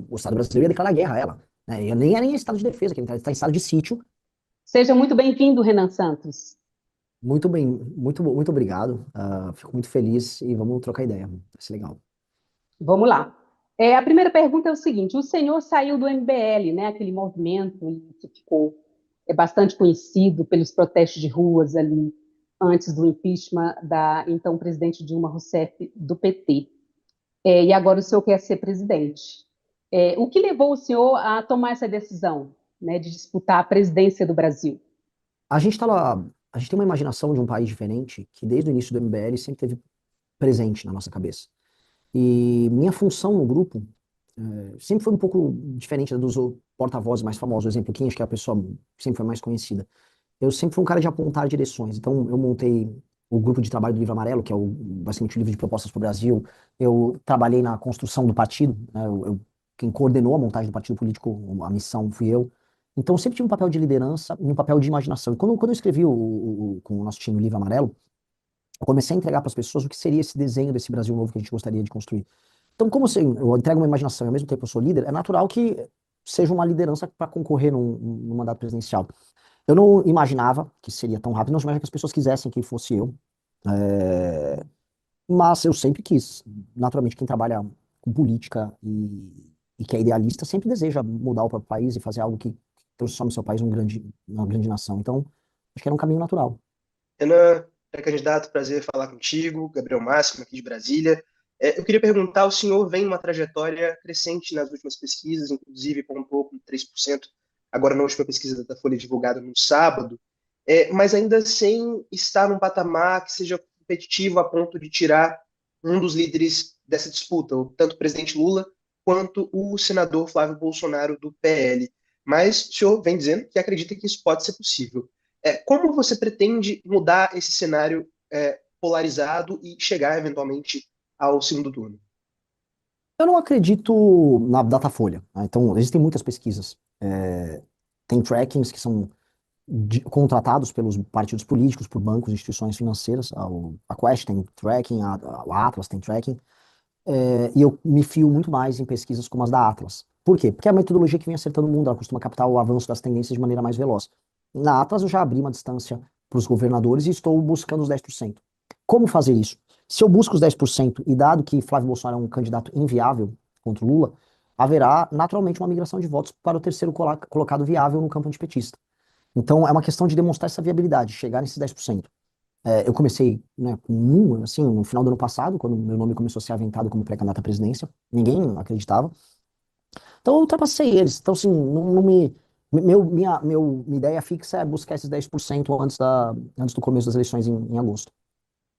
o Estado brasileiro ia declarar guerra a ela. Né? E nem era em estado de defesa, que ele está em estado de sítio. Seja muito bem-vindo, Renan Santos. Muito bem, muito obrigado. Fico muito feliz e vamos trocar ideia. Vai ser legal. Vamos lá. A primeira pergunta é o seguinte: o senhor saiu do MBL, né? Aquele movimento que ficou bastante conhecido pelos protestos de ruas ali antes do impeachment da então presidente Dilma Rousseff do PT. E agora o senhor quer ser presidente. O que levou o senhor a tomar essa decisão, né, de disputar a presidência do Brasil? A gente tá lá, a gente tem uma imaginação de um país diferente que desde o início do MBL sempre teve presente na nossa cabeça. E minha função no grupo sempre foi um pouco diferente dos porta-vozes mais famosos. O exemplo, Kim, acho que é a pessoa que sempre foi mais conhecida. Eu sempre fui um cara de apontar direções. Então, eu montei o grupo de trabalho do Livro Amarelo, que é basicamente o livro de propostas para o Brasil. Eu trabalhei na construção do partido, né? Quem coordenou a montagem do partido político, a missão, fui eu. Então, eu sempre tive um papel de liderança e um papel de imaginação. E quando eu escrevi com o nosso time o Livro Amarelo, eu comecei a entregar para as pessoas o que seria esse desenho desse Brasil novo que a gente gostaria de construir. Então, como assim, eu entrego uma imaginação e ao mesmo tempo eu sou líder, é natural que seja uma liderança para concorrer num mandato presidencial. Eu não imaginava que seria tão rápido, não imaginava que as pessoas quisessem que fosse eu. É, mas eu sempre quis. Naturalmente, quem trabalha com política e que é idealista sempre deseja mudar o próprio país e fazer algo que transforme seu país numa grande nação. Então, acho que era um caminho natural. Renan, pré-candidato, prazer falar contigo. Gabriel Máximo, aqui de Brasília. Eu queria perguntar, o senhor vem numa trajetória crescente nas últimas pesquisas, inclusive pontuou com 3%, agora na última pesquisa da Folha divulgada no sábado, mas ainda sem estar num patamar que seja competitivo a ponto de tirar um dos líderes dessa disputa, tanto o presidente Lula quanto o senador Flávio Bolsonaro do PL. Mas o senhor vem dizendo que acredita que isso pode ser possível. Como você pretende mudar esse cenário polarizado e chegar eventualmente ao segundo turno? Eu não acredito na Datafolha, né? Então, existem muitas pesquisas. Tem trackings que são contratados pelos partidos políticos, por bancos, instituições financeiras. A Quest tem tracking, a Atlas tem tracking. E eu me fio muito mais em pesquisas como as da Atlas. Por quê? Porque é a metodologia que vem acertando o mundo, ela costuma captar o avanço das tendências de maneira mais veloz. Na Atlas eu já abri uma distância para os governadores e estou buscando os 10%. Como fazer isso? Se eu busco os 10% e dado que Flávio Bolsonaro é um candidato inviável contra o Lula, haverá naturalmente uma migração de votos para o terceiro colocado viável no campo antipetista. Então é uma questão de demonstrar essa viabilidade, chegar nesses 10%. Eu comecei, né, com assim, no final do ano passado, quando meu nome começou a ser aventado como pré-candidato à presidência, ninguém acreditava. Então eu ultrapassei eles. Então, assim, não me. Minha ideia fixa é buscar esses 10% antes do começo das eleições em agosto.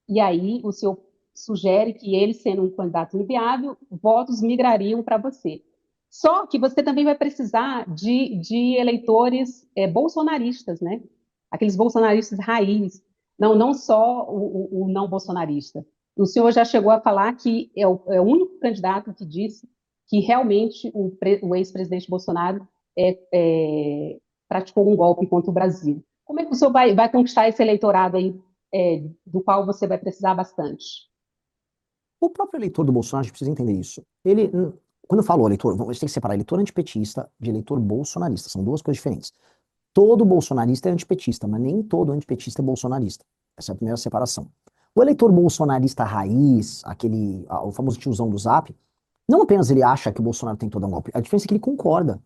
E aí o senhor sugere que ele, sendo um candidato inviável, votos migrariam para você. Só que você também vai precisar de eleitores bolsonaristas, né? Aqueles bolsonaristas raiz, não só o não bolsonarista. O senhor já chegou a falar que é o único candidato que disse que realmente o ex-presidente Bolsonaro praticou um golpe contra o Brasil. Como é que o senhor vai conquistar esse eleitorado aí do qual você vai precisar bastante? O próprio eleitor do Bolsonaro, a gente precisa entender isso. Quando eu falo eleitor, a gente tem que separar eleitor antipetista de eleitor bolsonarista. São duas coisas diferentes. Todo bolsonarista é antipetista, mas nem todo antipetista é bolsonarista. Essa é a primeira separação. O eleitor bolsonarista raiz, o famoso tiozão do Zap, não apenas ele acha que o Bolsonaro tentou dar um golpe, a diferença é que ele concorda.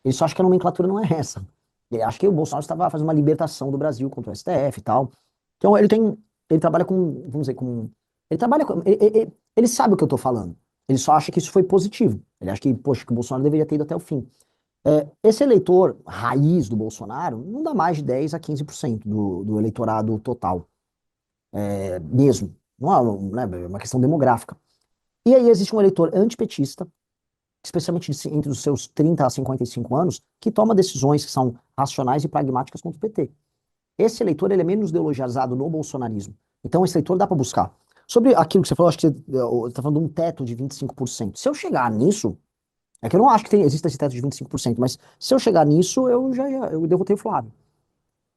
Ele só acha que a nomenclatura não é essa. Ele acha que o Bolsonaro estava fazendo uma libertação do Brasil contra o STF e tal. Então ele trabalha com, vamos dizer, ele trabalha com, ele sabe o que eu estou falando. Ele só acha que isso foi positivo. Ele acha que, poxa, que o Bolsonaro deveria ter ido até o fim. Esse eleitor raiz do Bolsonaro não dá mais de 10 a 15% do eleitorado total, mesmo. Não é uma questão demográfica. E aí existe um eleitor antipetista, especialmente entre os seus 30 a 55 anos, que toma decisões que são racionais e pragmáticas contra o PT. Esse eleitor ele é menos ideologizado no bolsonarismo. Então esse eleitor dá para buscar. Sobre aquilo que você falou, acho que você está falando de um teto de 25%. Se eu chegar nisso, é que eu não acho que exista esse teto de 25%, mas se eu chegar nisso, eu derrotei o Flávio.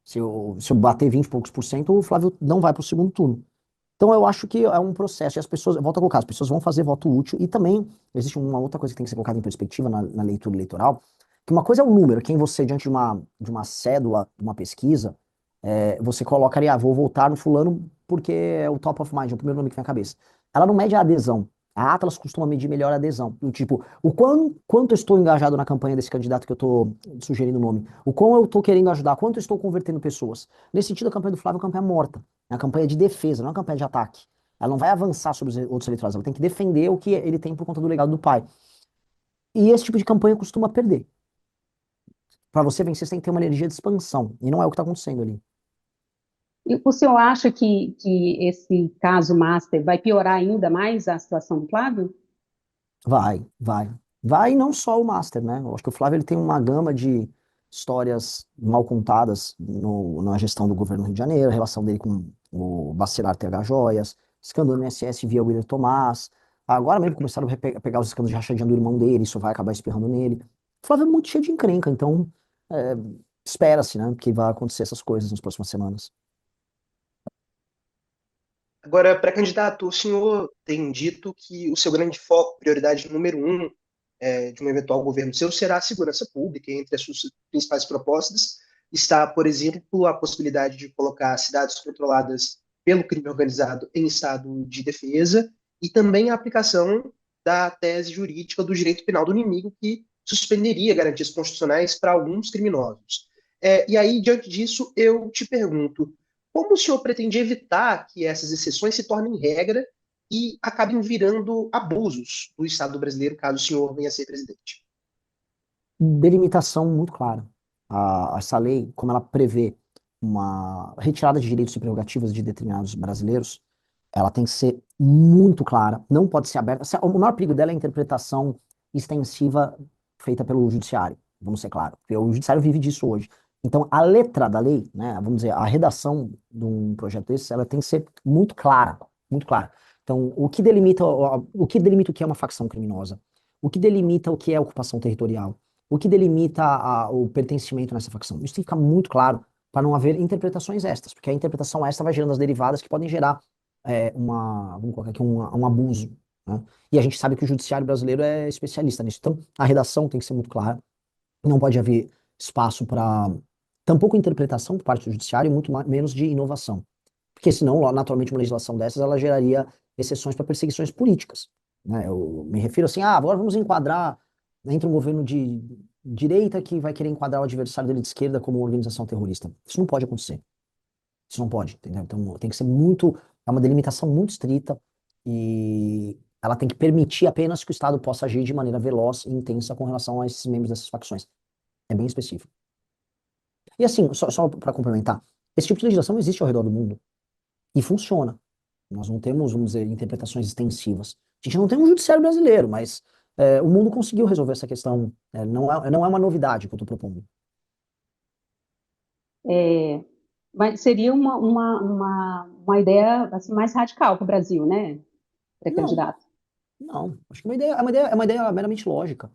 Se eu bater 20 e poucos por cento, o Flávio não vai para o segundo turno. Então eu acho que é um processo, e as pessoas, volto a colocar, as pessoas vão fazer voto útil, e também existe uma outra coisa que tem que ser colocada em perspectiva na leitura eleitoral, que uma coisa é o número, quem você, diante de uma cédula, de uma pesquisa, você coloca ali, vou votar no fulano porque é o top of mind, é o primeiro nome que vem à cabeça. Ela não mede a adesão. A Atlas costuma medir melhor a adesão. Do tipo, quanto eu estou engajado na campanha desse candidato que eu estou sugerindo o nome, o quão eu estou querendo ajudar, quanto eu estou convertendo pessoas. Nesse sentido, a campanha do Flávio é uma campanha morta. É uma campanha de defesa, não é uma campanha de ataque. Ela não vai avançar sobre os outros eleitorados, ela tem que defender o que ele tem por conta do legado do pai. E esse tipo de campanha costuma perder. Para você vencer, você tem que ter uma energia de expansão. E não é o que está acontecendo ali. E o senhor acha que esse caso Master vai piorar ainda mais a situação do Flávio? Vai, vai. Vai, e não só o Master, né? Eu acho que o Flávio ele tem uma gama de histórias mal contadas na gestão do governo do Rio de Janeiro, a relação dele com o Bacelar TH Joias, escândalo no INSS via William Tomás. Agora mesmo começaram a pegar os escândalos de rachadinha do irmão dele, isso vai acabar espirrando nele. O Flávio é muito cheio de encrenca, então é, espera-se, né, que vai acontecer essas coisas nas próximas semanas. Agora, pré-candidato, o senhor tem dito que o seu grande foco, prioridade número um, de um eventual governo seu será a segurança pública. Entre as suas principais propostas está, por exemplo, a possibilidade de colocar cidades controladas pelo crime organizado em estado de defesa e também a aplicação da tese jurídica do direito penal do inimigo, que suspenderia garantias constitucionais para alguns criminosos. E aí, diante disso, eu te pergunto, como o senhor pretende evitar que essas exceções se tornem regra e acabem virando abusos do Estado brasileiro, caso o senhor venha a ser presidente? Delimitação muito clara. Essa lei, como ela prevê uma retirada de direitos e prerrogativas de determinados brasileiros, ela tem que ser muito clara, não pode ser aberta. O maior perigo dela é a interpretação extensiva feita pelo judiciário, vamos ser claros, porque o judiciário vive disso hoje. Então, a letra da lei, né, vamos dizer, a redação de um projeto desse, ela tem que ser muito clara, muito clara. Então, o que é uma facção criminosa? O que delimita o que é ocupação territorial? O que delimita o pertencimento nessa facção? Isso tem que ficar muito claro para não haver interpretações extras, porque a interpretação extra vai gerando as derivadas que podem gerar vamos colocar aqui, um abuso, né? E a gente sabe que o judiciário brasileiro é especialista nisso. Então, a redação tem que ser muito clara, não pode haver espaço para tampouco interpretação por parte do judiciário e muito menos de inovação. Porque senão, naturalmente, uma legislação dessas, ela geraria exceções para perseguições políticas, né? Eu me refiro assim, agora vamos enquadrar, entra um governo de direita que vai querer enquadrar o adversário dele de esquerda como uma organização terrorista. Isso não pode acontecer. Isso não pode, entendeu? Então tem que ser é uma delimitação muito estrita e ela tem que permitir apenas que o Estado possa agir de maneira veloz e intensa com relação a esses membros dessas facções. É bem específico. E assim, só para complementar, esse tipo de legislação existe ao redor do mundo e funciona. Nós não temos, vamos dizer, interpretações extensivas. A gente não tem um judiciário brasileiro, mas o mundo conseguiu resolver essa questão. Não é uma novidade que eu estou propondo. É, mas seria uma ideia assim, mais radical para o Brasil, né, Não, pré-candidato? não. Acho que é uma ideia meramente lógica.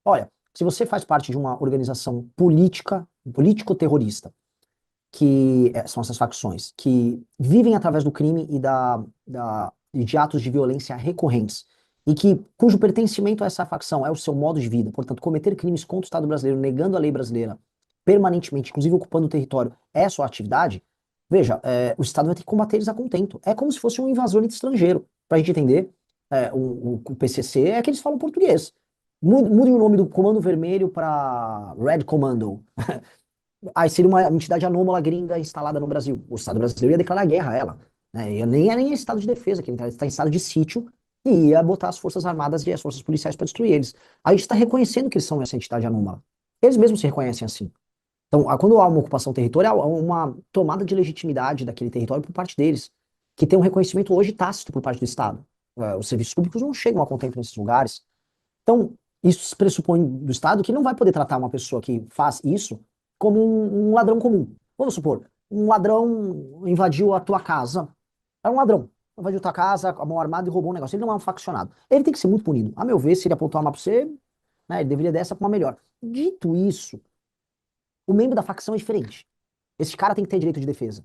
Olha, se você faz parte de uma organização política, político-terrorista, que são essas facções, que vivem através do crime e de atos de violência recorrentes, e cujo pertencimento a essa facção é o seu modo de vida, portanto, cometer crimes contra o Estado brasileiro, negando a lei brasileira permanentemente, inclusive ocupando o território, é a sua atividade, veja, o Estado vai ter que combater eles a contento. É como se fosse um invasor estrangeiro. Para a gente entender, o PCC é que eles falam português. Mudem o nome do Comando Vermelho para Red Commando. Aí seria uma entidade anômala gringa instalada no Brasil. O Estado brasileiro ia declarar guerra a ela. Né? E nem estado de defesa, que ele está em estado de sítio, e ia botar as forças armadas e as forças policiais para destruir eles. Aí a gente está reconhecendo que eles são essa entidade anômala. Eles mesmos se reconhecem assim. Então, quando há uma ocupação territorial, há uma tomada de legitimidade daquele território por parte deles, que tem um reconhecimento hoje tácito por parte do Estado. Os serviços públicos não chegam a contento nesses lugares. Então, isso pressupõe do Estado que não vai poder tratar uma pessoa que faz isso como um ladrão comum. Vamos supor, um ladrão invadiu a tua casa. É um ladrão. Invadiu a tua casa, a mão armada e roubou um negócio. Ele não é um faccionado. Ele tem que ser muito punido. A meu ver, se ele apontar uma arma pra você, né, ele deveria dar essa pra uma melhor. Dito isso, o membro da facção é diferente. Esse cara tem que ter direito de defesa.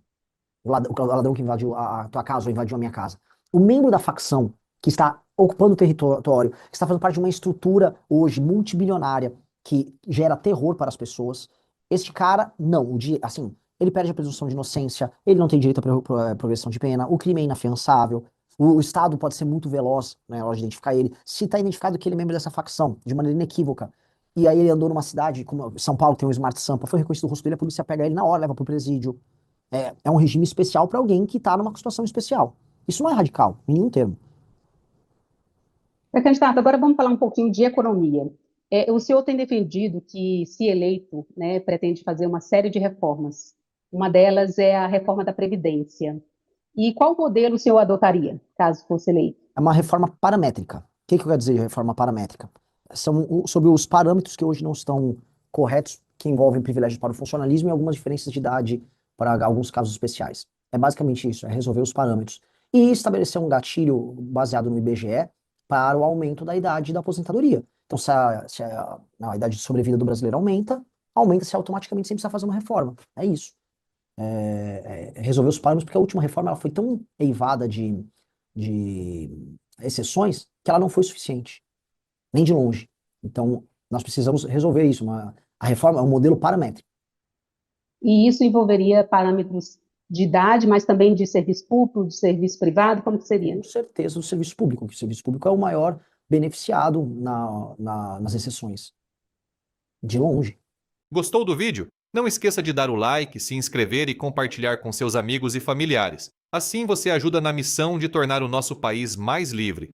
o ladrão que invadiu a tua casa ou invadiu a minha casa. O membro da facção que está ocupando o território, que está fazendo parte de uma estrutura hoje multibilionária que gera terror para as pessoas, este cara, não, assim, ele perde a presunção de inocência, ele não tem direito à progressão de pena, o crime é inafiançável, o Estado pode ser muito veloz, né, na hora de identificar ele, se está identificado que ele é membro dessa facção, de maneira inequívoca, e aí ele andou numa cidade, como São Paulo tem um Smart Sampa, foi reconhecido o rosto dele, a polícia pega ele na hora, leva pro presídio. É um regime especial para alguém que está numa situação especial. Isso não é radical, em nenhum termo. Candidato, agora vamos falar um pouquinho de economia. O senhor tem defendido que, se eleito, né, pretende fazer uma série de reformas. Uma delas é a reforma da Previdência. E qual modelo o senhor adotaria, caso fosse eleito? É uma reforma paramétrica. O que eu quero dizer de reforma paramétrica? São sobre os parâmetros que hoje não estão corretos, que envolvem privilégios para o funcionalismo e algumas diferenças de idade para alguns casos especiais. É basicamente isso, é resolver os parâmetros. E estabelecer um gatilho baseado no IBGE para o aumento da idade da aposentadoria. Então, se a idade de sobrevida do brasileiro aumenta-se automaticamente sem precisar fazer uma reforma. É isso. Resolver os parâmetros, porque a última reforma ela foi tão eivada de exceções que ela não foi suficiente, nem de longe. Então, nós precisamos resolver isso. A reforma é um modelo paramétrico. E isso envolveria parâmetros de idade, mas também de serviço público, de serviço privado, como que seria? Com certeza do serviço público, que o serviço público é o maior beneficiado nas exceções. De longe. Gostou do vídeo? Não esqueça de dar o like, se inscrever e compartilhar com seus amigos e familiares. Assim você ajuda na missão de tornar o nosso país mais livre.